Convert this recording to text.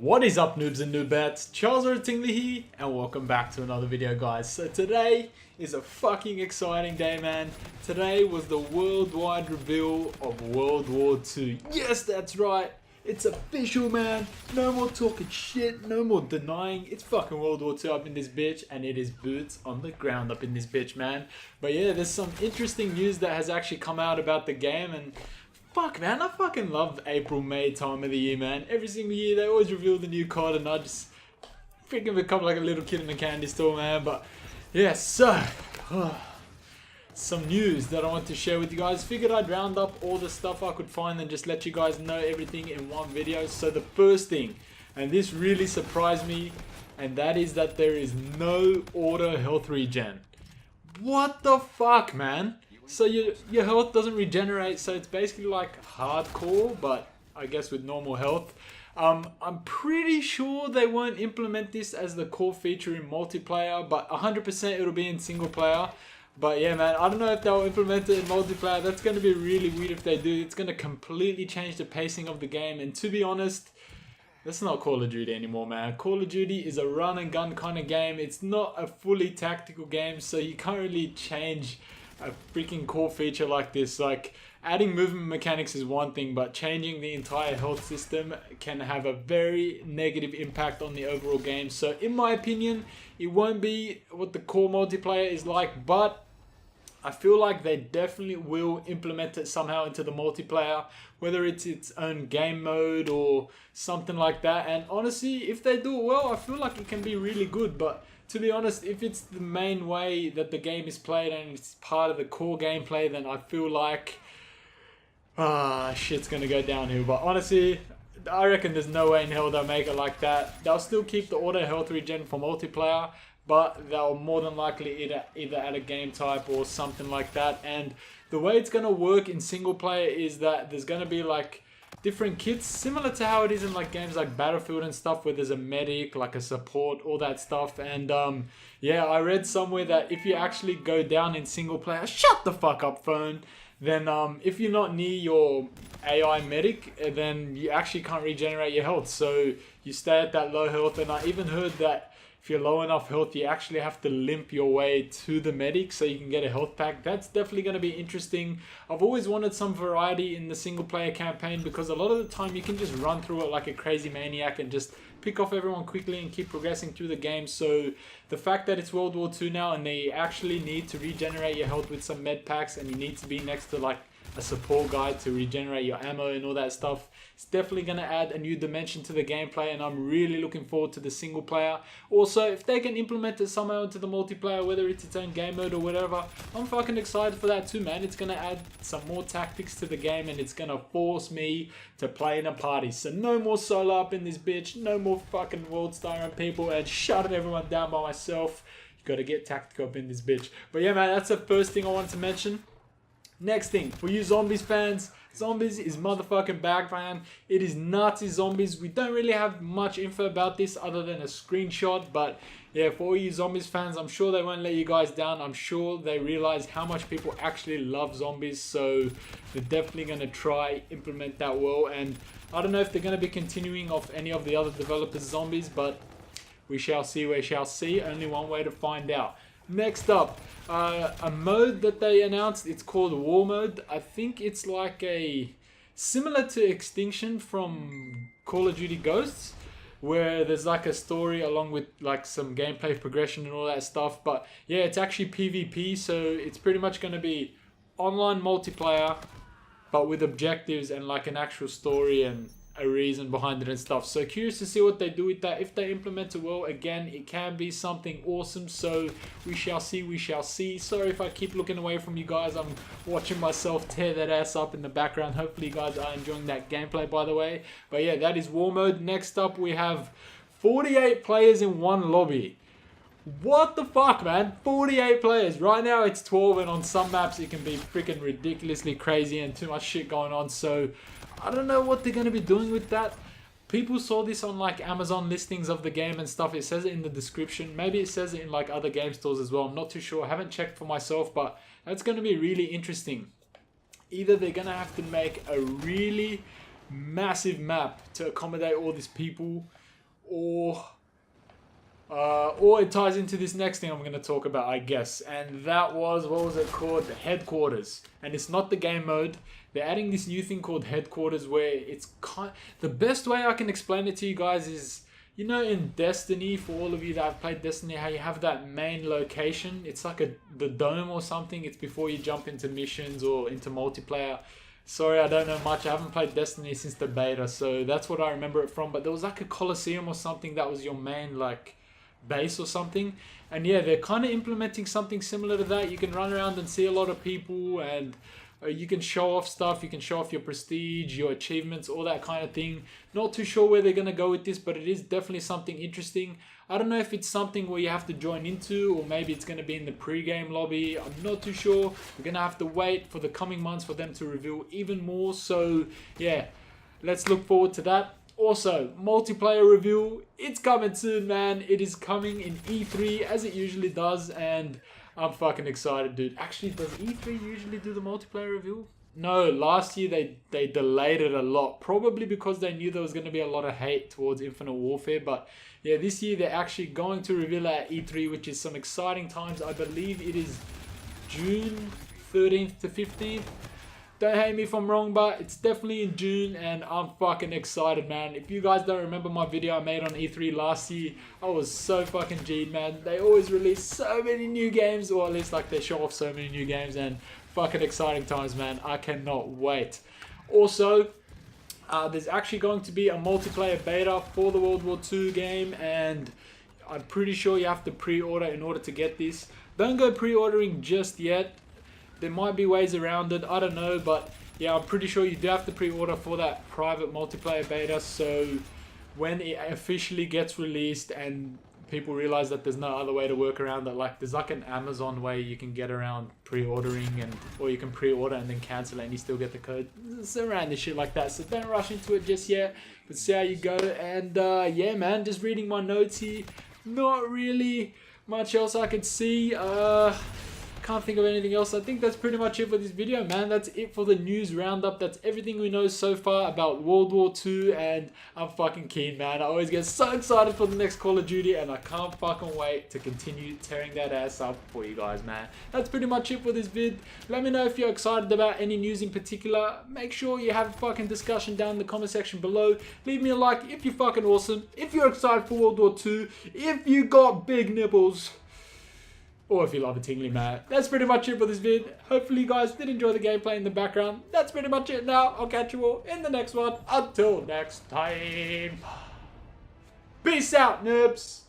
What is up, noobs and noobettes? Charles or Atingleee here, and welcome back to another video, guys. So today is a fucking exciting day, man. Today was the worldwide reveal of World War II. Yes, that's right. It's official, man. No more talking shit, no more denying. It's fucking World War II up in this bitch, and it is boots on the ground up in this bitch, man. But yeah, there's some interesting news that has actually come out about the game, and fuck, man, I fucking love April, May time of the year, man. Every single year, they always reveal the new COD, and I just freaking become like a little kid in a candy store, man. But yeah, so some news that I want to share with you guys. Figured I'd round up all the stuff I could find and just let you guys know everything in one video. So the first thing, and this really surprised me, and that is that there is no auto health regen. What the fuck, man? So your health doesn't regenerate, so it's basically like hardcore, but I guess with normal health. I'm pretty sure they won't implement this as the core feature in multiplayer, but 100% it'll be in single player. But yeah, man, I don't know if they'll implement it in multiplayer. That's going to be really weird if they do. It's going to completely change the pacing of the game, and to be honest, that's not Call of Duty anymore, man. Call of Duty is a run and gun kind of game. It's not a fully tactical game, so you can't really change a freaking core feature like this. Like, adding movement mechanics is one thing, but changing the entire health system can have a very negative impact on the overall game. So in my opinion, it won't be what the core multiplayer is like, but I feel like they definitely will implement it somehow into the multiplayer, whether it's its own game mode or something like that. And honestly, if they do it well, I feel like it can be really good. But to be honest, if it's the main way that the game is played and it's part of the core gameplay, then I feel like shit's gonna go downhill. But honestly, I reckon there's no way in hell they'll make it like that. They'll still keep the auto health regen for multiplayer, but they'll more than likely either add a game type or something like that. And the way it's gonna work in single player is that there's gonna be like different kits, similar to how it is in like games like Battlefield and stuff, where there's a medic, like a support, all that stuff. And yeah, I read somewhere that if you actually go down in single player, shut the fuck up, phone, then if you're not near your AI medic, then you actually can't regenerate your health, so you stay at that low health. And I even heard that if you're low enough health, you actually have to limp your way to the medic so you can get a health pack. That's definitely going to be interesting. I've always wanted some variety in the single player campaign, because a lot of the time you can just run through it like a crazy maniac and just pick off everyone quickly and keep progressing through the game. So the fact that it's World War II now and they actually need to regenerate your health with some med packs, and you need to be next to like a support guy to regenerate your ammo and all that stuff, it's definitely going to add a new dimension to the gameplay, and I'm really looking forward to the single player. Also, if they can implement it somehow into the multiplayer, whether it's its own game mode or whatever, I'm fucking excited for that too, man. It's going to add some more tactics to the game, and it's going to force me to play in a party. So no more solo up in this bitch, no more fucking world starring people and shutting everyone down by myself. You got to get tactical up in this bitch. But yeah, man, that's the first thing I wanted to mention. Next thing, for you zombies fans, zombies is motherfucking back, man. It is Nazi zombies. We don't really have much info about this other than a screenshot, but yeah, for all you zombies fans, I'm sure they won't let you guys down. I'm sure they realize how much people actually love zombies, so they're definitely going to try implement that well. And I don't know if they're going to be continuing off any of the other developers' zombies, but we shall see, we shall see. Only one way to find out. Next up, a mode that they announced, it's called War Mode. I think it's like a similar to Extinction from Call of Duty Ghosts, where there's like a story along with like some gameplay progression and all that stuff. But yeah, it's actually PvP, so it's pretty much going to be online multiplayer, but with objectives and like an actual story and a reason behind it and stuff. So curious to see what they do with that. If they implement it well, again, it can be something awesome. So we shall see, we shall see. Sorry if I keep looking away from you guys. I'm watching myself tear that ass up in the background. Hopefully you guys are enjoying that gameplay, by the way. But yeah, that is War Mode. Next up, we have 48 players in one lobby. What the fuck, man? 48 players. Right now it's 12, and on some maps it can be freaking ridiculously crazy and too much shit going on. So I don't know what they're going to be doing with that. People saw this on like Amazon listings of the game and stuff. It says it in the description. Maybe it says it in like other game stores as well. I'm not too sure. I haven't checked for myself, but that's going to be really interesting. Either they're going to have to make a really massive map to accommodate all these people, or it ties into this next thing I'm going to talk about, I guess. And that was, what was it called? The headquarters. And it's not the game mode. They're adding this new thing called headquarters, where it's the best way I can explain it to you guys is, you know, in Destiny, for all of you that have played Destiny, how you have that main location. It's like the dome or something. It's before you jump into missions or into multiplayer. Sorry, I don't know much. I haven't played Destiny since the beta, so that's what I remember it from. But there was like a Coliseum or something that was your main, like, base or something. And yeah, they're kind of implementing something similar to that. You can run around and see a lot of people, and you can show off stuff. You can show off your prestige, your achievements, all that kind of thing. Not too sure where they're going to go with this, but it is definitely something interesting. I don't know if it's something where you have to join into, or maybe it's going to be in the pre-game lobby. I'm not too sure. We're going to have to wait for the coming months for them to reveal even more. So yeah, let's look forward to that. Also, multiplayer reveal. It's coming soon, man. It is coming in E3 as it usually does, and I'm fucking excited, dude. Actually, does E3 usually do the multiplayer reveal? No, last year they delayed it a lot. Probably because they knew there was going to be a lot of hate towards Infinite Warfare. But yeah, this year they're actually going to reveal it at E3, which is some exciting times. I believe it is June 13th to 15th. Don't hate me if I'm wrong, but it's definitely in June, and I'm fucking excited, man. If you guys don't remember my video I made on E3 last year, I was so fucking G'd, man. They always release so many new games, or at least like they show off so many new games, and fucking exciting times, man. I cannot wait. Also, there's actually going to be a multiplayer beta for the World War II game, and I'm pretty sure you have to pre-order in order to get this. Don't go pre-ordering just yet. There might be ways around it, I don't know, but yeah, I'm pretty sure you do have to pre-order for that private multiplayer beta. So when it officially gets released and people realize that there's no other way to work around it, like there's like an Amazon way you can get around pre-ordering, and or you can pre-order and then cancel it and you still get the code. It's around this shit like that, so don't rush into it just yet, but see how you go. And yeah, man, just reading my notes here, not really much else I could see. Can't think of anything else. I think that's pretty much it for this video, man. That's it for the news roundup. That's everything we know so far about World War II, and I'm fucking keen, man. I always get so excited for the next Call of Duty, and I can't fucking wait to continue tearing that ass up for you guys, man. That's pretty much it for this vid. Let me know if you're excited about any news in particular. Make sure you have a fucking discussion down in the comment section below. Leave me a like if you're fucking awesome, if you're excited for World War II, if you got big nipples, or if you love Atingleee, man. That's pretty much it for this vid. Hopefully you guys did enjoy the gameplay in the background. That's pretty much it now. I'll catch you all in the next one. Until next time. Peace out, noobs.